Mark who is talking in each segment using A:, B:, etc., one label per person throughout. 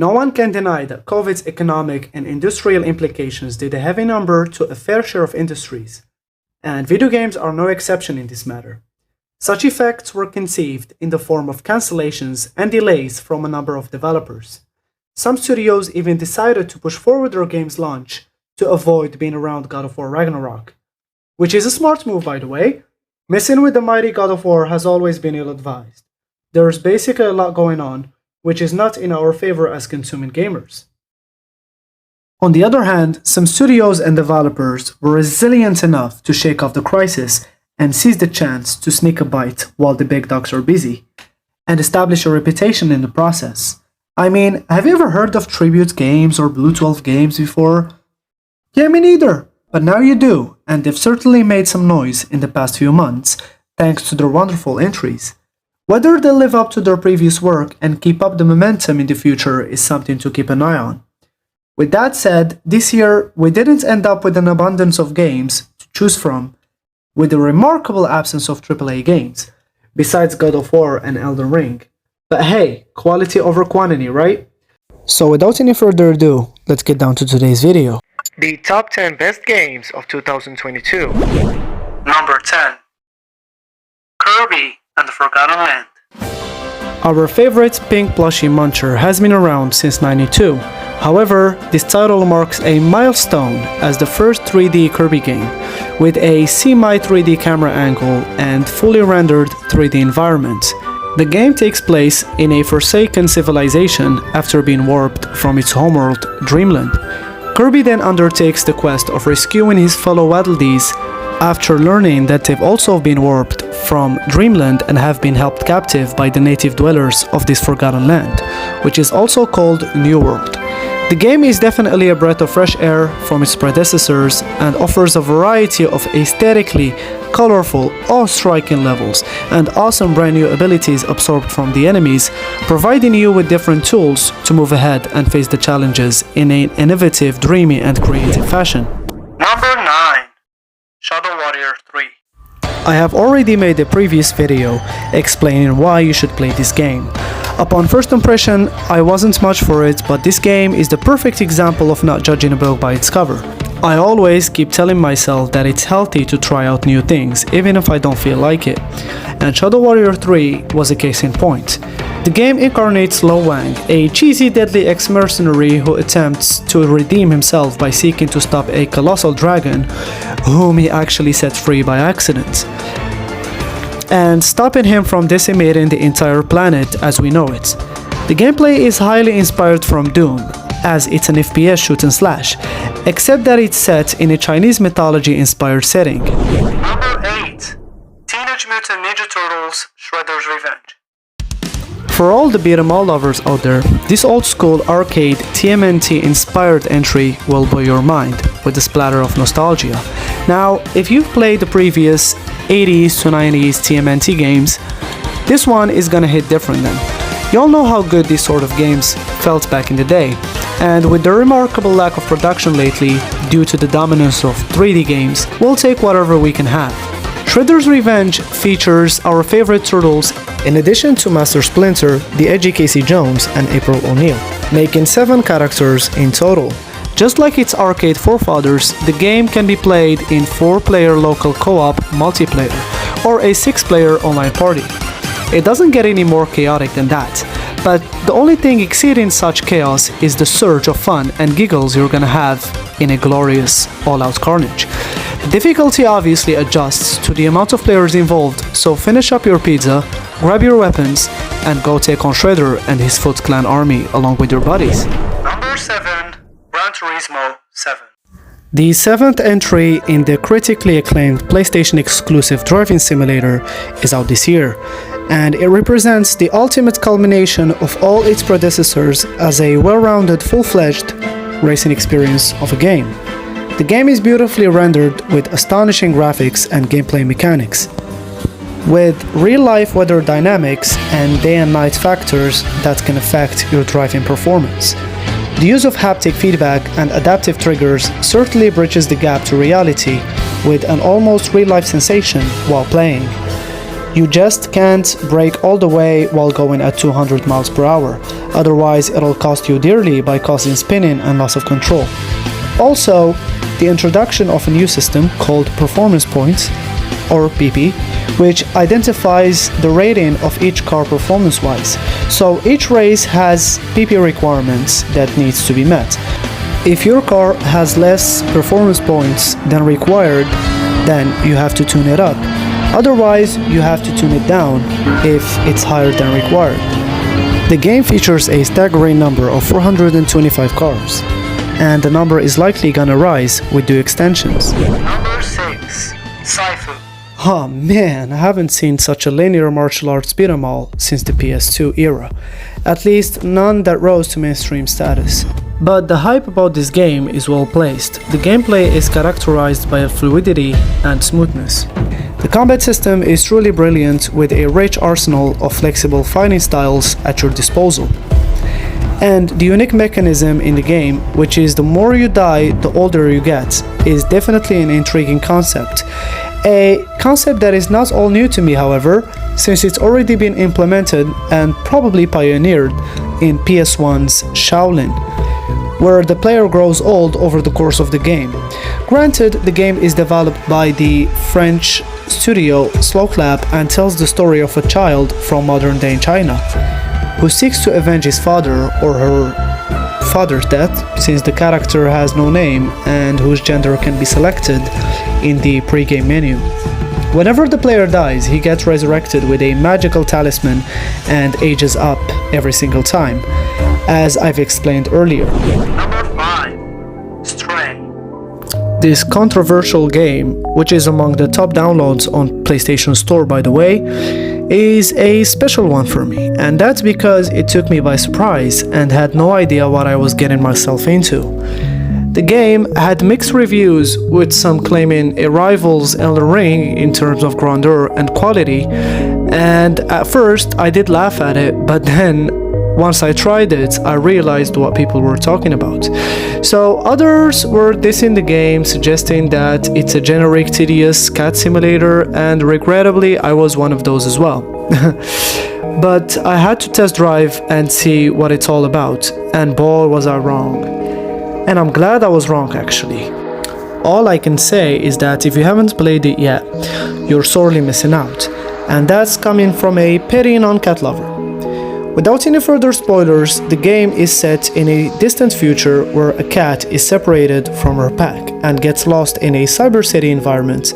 A: No one can deny that COVID's economic and industrial implications did a heavy number to a fair share of industries, and video games are no exception in this matter. Such effects were conceived in the form of cancellations and delays from a number of developers. Some studios even decided to push forward their game's launch to avoid being around God of War Ragnarok, which is a smart move, by the way. Messing with the mighty God of War has always been ill-advised. There's basically a lot going on, which is not in our favor as consuming gamers. On the other hand, some studios and developers were resilient enough to shake off the crisis and seize the chance to sneak a bite while the big dogs are busy, and establish a reputation in the process. I mean, have you ever heard of Tribute Games or Blue 12 Games before? Yeah, me neither, but now you do, and they've certainly made some noise in the past few months, thanks to their wonderful entries. Whether they'll live up to their previous work and keep up the momentum in the future is something to keep an eye on. With that said, this year we didn't end up with an abundance of games to choose from, with a remarkable absence of AAA games, besides God of War and Elden Ring. But hey, quality over quantity, right? So without any further ado, let's get down to today's video. The top 10 best games of 2022. Number 10. Kirby and the Forgotten Land. Our favorite pink plushie muncher has been around since '92. However, this title marks a milestone as the first 3D Kirby game, with a semi-3D camera angle and fully rendered 3D environment. The game takes place in a forsaken civilization after being warped from its homeworld, Dreamland. Kirby then undertakes the quest of rescuing his fellow Waddle Dees after learning that they've also been warped from Dreamland and have been held captive by the native dwellers of this forgotten land, which is also called New World. The game is definitely a breath of fresh air from its predecessors and offers a variety of aesthetically colorful, awe-striking levels and awesome brand new abilities absorbed from the enemies, providing you with different tools to move ahead and face the challenges in an innovative, dreamy and creative fashion. Number 9. Shadow Warrior 3. I have already made a previous video explaining why you should play this game. Upon first impression, I wasn't much for it, but this game is the perfect example of not judging a book by its cover. I always keep telling myself that it's healthy to try out new things, even if I don't feel like it. And Shadow Warrior 3 was a case in point. The game incarnates Lo Wang, a cheesy deadly ex-mercenary who attempts to redeem himself by seeking to stop a colossal dragon, whom he actually set free by accident, and stopping him from decimating the entire planet as we know it. The gameplay is highly inspired from Doom, as it's an FPS shoot and slash, except that it's set in a Chinese mythology-inspired setting. Number 8. Teenage Mutant Ninja Turtles Shredder's Revenge. For all the beat-em-all lovers out there, this old-school arcade TMNT-inspired entry will blow your mind with a splatter of nostalgia. Now, if you've played the previous 80s to 90s TMNT games, this one is gonna hit different then. Y'all know how good these sort of games felt back in the day, and with the remarkable lack of production lately due to the dominance of 3D games, we'll take whatever we can have. Shredder's Revenge features our favorite turtles in addition to Master Splinter, the edgy Casey Jones, and April O'Neil, making 7 characters in total. Just like its arcade forefathers, the game can be played in 4-player local co-op multiplayer, or a 6-player online party. It doesn't get any more chaotic than that, but the only thing exceeding such chaos is the surge of fun and giggles you're gonna have in a glorious all-out carnage. The difficulty obviously adjusts to the amount of players involved, so finish up your pizza, grab your weapons, and go take on Shredder and his Foot Clan army along with your buddies. Number 7. Gran Turismo 7. The 7th entry in the critically acclaimed PlayStation exclusive driving simulator is out this year, and it represents the ultimate culmination of all its predecessors as a well-rounded, full-fledged racing experience of a game. The game is beautifully rendered with astonishing graphics and gameplay mechanics, with real-life weather dynamics and day and night factors that can affect your driving performance. The use of haptic feedback and adaptive triggers certainly bridges the gap to reality with an almost real-life sensation while playing. You just can't brake all the way while going at 200 miles per hour, otherwise it'll cost you dearly by causing spinning and loss of control. Also, the introduction of a new system called Performance Points, or PP, which identifies the rating of each car performance-wise. So each race has PP requirements that needs to be met. If your car has less performance points than required, then you have to tune it up. Otherwise, you have to tune it down if it's higher than required. The game features a staggering number of 425 cars, and the number is likely gonna rise with the extensions.
B: Number 6. Saifu.
A: Oh man, I haven't seen such a linear martial arts beat 'em all since the PS2 era. At least none that rose to mainstream status. But the hype about this game is well placed. The gameplay is characterized by fluidity and smoothness. The combat system is truly brilliant with a rich arsenal of flexible fighting styles at your disposal. And the unique mechanism in the game, which is the more you die, the older you get, is definitely an intriguing concept. A concept that is not all new to me, however, since it's already been implemented and probably pioneered in PS1's Shaolin, where the player grows old over the course of the game. Granted, the game is developed by the French studio Slowclap and tells the story of a child from modern-day China who seeks to avenge his father or her father's death, since the character has no name and whose gender can be selected in the pre-game menu. Whenever the player dies, he gets resurrected with a magical talisman and ages up every single time, as I've explained earlier.
B: Number 5. Stray.
A: This controversial game, which is among the top downloads on PlayStation Store by the way, is a special one for me, and that's because it took me by surprise and had no idea what I was getting myself into. The game had mixed reviews, with some claiming it rivals Elden Ring in terms of grandeur and quality, and at first I did laugh at it, but then once I tried it, I realized what people were talking about. So others were dissing the game, suggesting that it's a generic, tedious cat simulator, and regrettably, I was one of those as well. But I had to test drive and see what it's all about, and boy was I wrong. And I'm glad I was wrong, actually. All I can say is that if you haven't played it yet, you're sorely missing out, and that's coming from a petty non-cat lover. Without any further spoilers, the game is set in a distant future where a cat is separated from her pack and gets lost in a cyber city environment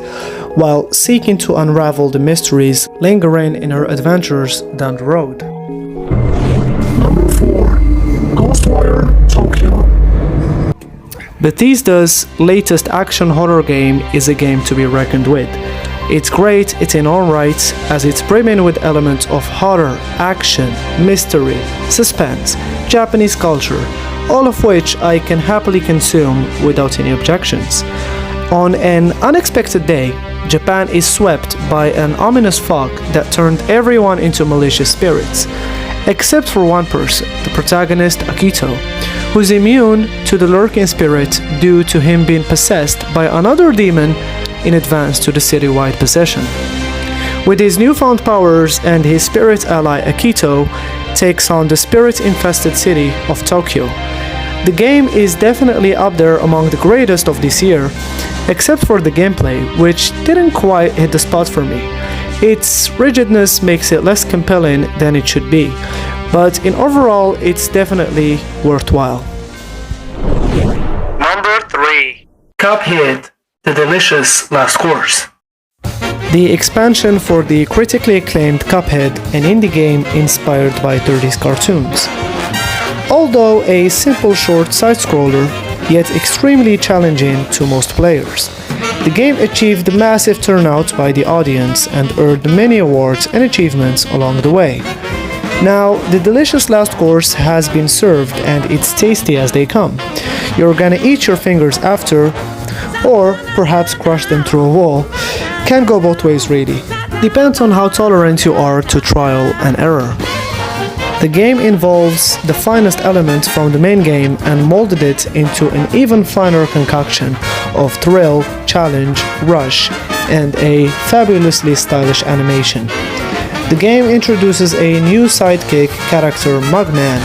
A: while seeking to unravel the mysteries lingering in her adventures down the road.
C: Number 4. Ghostwire Tokyo.
A: Bethesda's latest action horror game is a game to be reckoned with. It's great, it's in own right, as it's brimming with elements of horror, action, mystery, suspense, Japanese culture, all of which I can happily consume without any objections. On an unexpected day, Japan is swept by an ominous fog that turned everyone into malicious spirits, except for one person, the protagonist Akito, who's immune to the lurking spirit due to him being possessed by another demon in advance to the citywide possession. With his newfound powers and his spirit ally Akito takes on the spirit-infested city of Tokyo. The game is definitely up there among the greatest of this year, except for the gameplay, which didn't quite hit the spot for me. Its rigidness makes it less compelling than it should be, but in overall, it's definitely worthwhile.
B: Number 3.
A: Cuphead, the delicious last course. The expansion for the critically acclaimed Cuphead, an indie game inspired by 30s cartoons. Although a simple short side-scroller, yet extremely challenging to most players. The game achieved massive turnout by the audience and earned many awards and achievements along the way. Now, the delicious last course has been served and it's tasty as they come. You're gonna eat your fingers after, or perhaps crush them through a wall. Can go both ways really. Depends on how tolerant you are to trial and error. The game involves the finest elements from the main game and molded it into an even finer concoction of thrill, challenge, rush, and a fabulously stylish animation. The game introduces a new sidekick character, Mugman,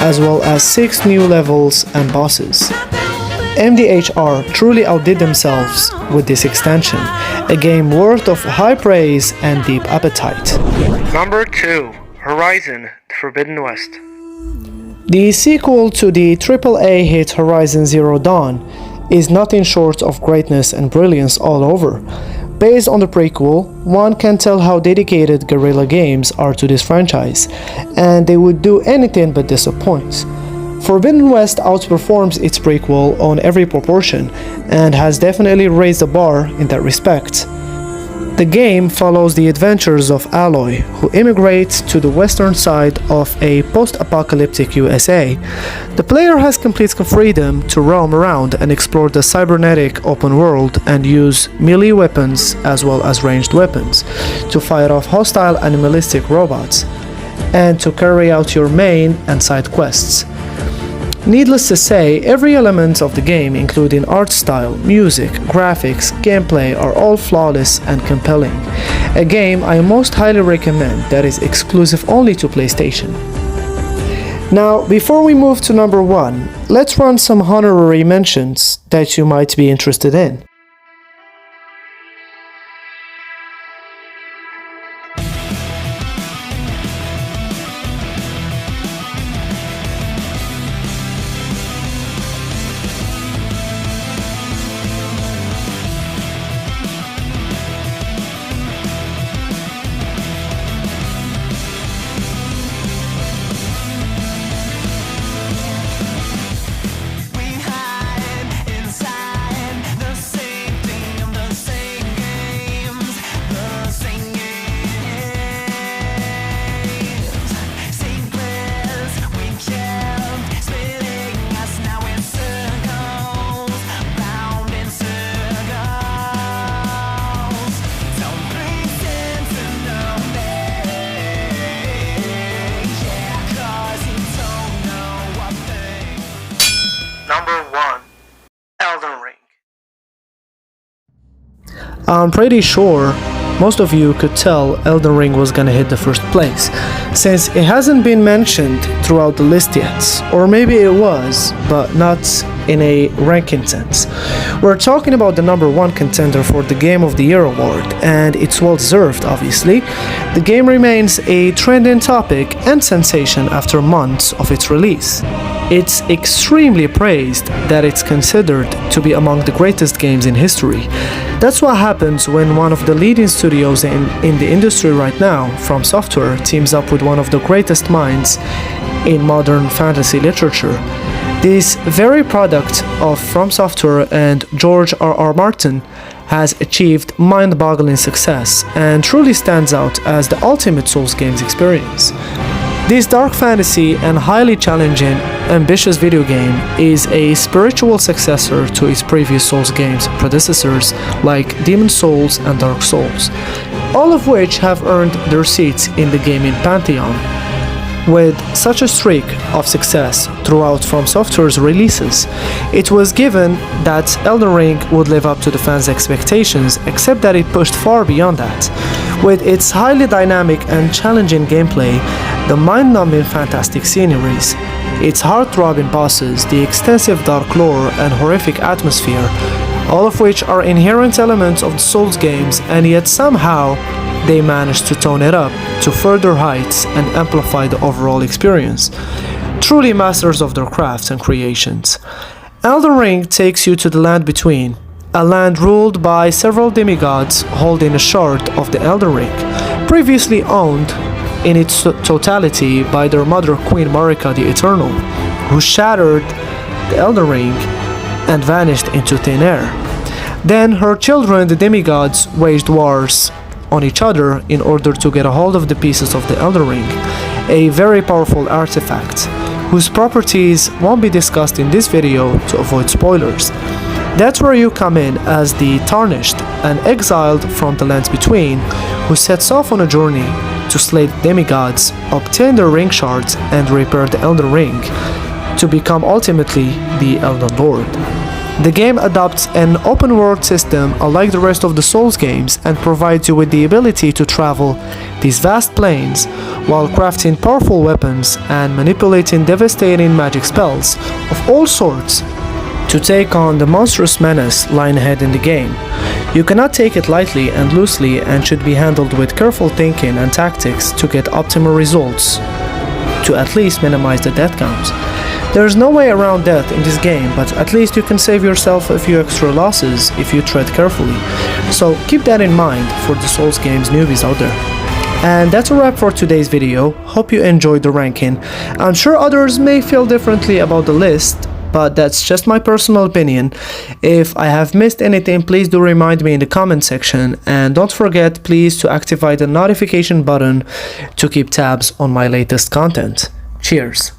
A: as well as 6 new levels and bosses. MDHR truly outdid themselves with this extension, a game worth of high praise and deep appetite.
B: Number 2. Horizon: Forbidden West.
A: The sequel to the AAA hit Horizon Zero Dawn is nothing short of greatness and brilliance all over. Based on the prequel, one can tell how dedicated Guerrilla Games are to this franchise, and they would do anything but disappoint. Forbidden West outperforms its prequel on every proportion and has definitely raised the bar in that respect. The game follows the adventures of Aloy, who immigrates to the western side of a post-apocalyptic USA. The player has complete freedom to roam around and explore the cybernetic open world and use melee weapons as well as ranged weapons to fight off hostile animalistic robots and to carry out your main and side quests. Needless to say, every element of the game, including art style, music, graphics, gameplay, are all flawless and compelling. A game I most highly recommend that is exclusive only to PlayStation. Now, before we move to number 1, let's run some honorary mentions that you might be interested in.
B: Number 1. Elden Ring.
A: I'm pretty sure most of you could tell Elden Ring was gonna hit the first place, since it hasn't been mentioned throughout the list yet, or maybe it was, but not in a ranking sense. We're talking about the number 1 contender for the Game of the Year award, and it's well deserved, obviously. The game remains a trending topic and sensation after months of its release. It's extremely praised that it's considered to be among the greatest games in history. That's what happens when one of the leading studios in the industry right now, From Software, teams up with one of the greatest minds in modern fantasy literature. This very product of From Software and George R.R. Martin has achieved mind-boggling success and truly stands out as the ultimate Souls games experience. This dark fantasy and highly challenging, ambitious video game is a spiritual successor to its previous Souls games predecessors like Demon's Souls and Dark Souls, all of which have earned their seats in the gaming pantheon. With such a streak of success throughout From Software's releases, it was given that Elden Ring would live up to the fans' expectations, except that it pushed far beyond that. With its highly dynamic and challenging gameplay, the mind-numbing fantastic sceneries, its heart-throbbing bosses, the extensive dark lore and horrific atmosphere, all of which are inherent elements of the Souls games, and yet somehow they managed to tone it up to further heights and amplify the overall experience. Truly masters of their crafts and creations. Elden Ring takes you to the Land Between, a land ruled by several demigods holding a shard of the Elden Ring, previously owned in its totality by their mother Queen Marika the Eternal, who shattered the Elden Ring and vanished into thin air. Then her children, the demigods, waged wars on each other in order to get a hold of the pieces of the Elden Ring, a very powerful artifact, whose properties won't be discussed in this video to avoid spoilers. That's where you come in as the Tarnished, an exiled from the Lands Between, who sets off on a journey to slay the demigods, obtain their ring shards, and repair the Elden Ring, to become ultimately the Elden Lord. The game adopts an open world system unlike the rest of the Souls games and provides you with the ability to travel these vast plains while crafting powerful weapons and manipulating devastating magic spells of all sorts to take on the monstrous menace lying ahead in the game. You cannot take it lightly and loosely and should be handled with careful thinking and tactics to get optimal results, to at least minimize the death count. There is no way around death in this game, but at least you can save yourself a few extra losses if you tread carefully. So keep that in mind for the Souls games newbies out there. And that's a wrap for today's video. Hope you enjoyed the ranking. I'm sure others may feel differently about the list, but that's just my personal opinion. If I have missed anything, please do remind me in the comment section, and don't forget please to activate the notification button to keep tabs on my latest content. Cheers!